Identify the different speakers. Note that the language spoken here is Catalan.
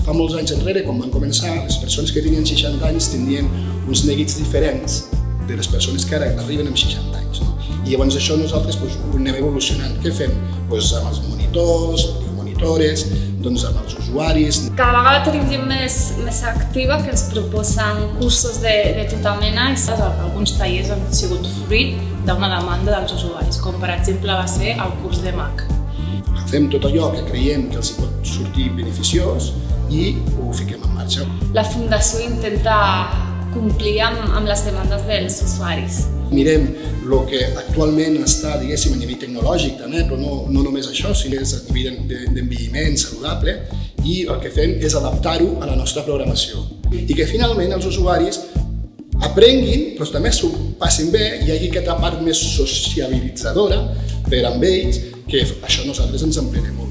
Speaker 1: Fa molts anys enrere, quan van començar, les persones que tenien 60 anys tenien uns neguits diferents de les persones que ara arriben amb 60 anys. I llavors això nosaltres ho anem evolucionant. Què fem? Amb els monitors, monitores, amb els usuaris.
Speaker 2: Cada vegada tenim gent més activa que ens proposen cursos de tota mena i
Speaker 3: alguns tallers han sigut fruit d'una demanda dels usuaris, com per exemple va ser el curs de Mac.
Speaker 1: Fem tot allò que creiem que els pot sortir beneficiós i ho fiquem en marxa.
Speaker 2: La Fundació intenta complir amb les demandes dels usuaris.
Speaker 1: Mirem el que actualment està, diguéssim, a nivell tecnològic també, però no només això, sinó a nivell d'envelliment saludable, i el que fem és adaptar-ho a la nostra programació. I que finalment els usuaris aprenguin, però també s'ho passin bé, i hi hagi aquesta part més sociabilitzadora per amb ells, que això nosaltres ens en prenem molt.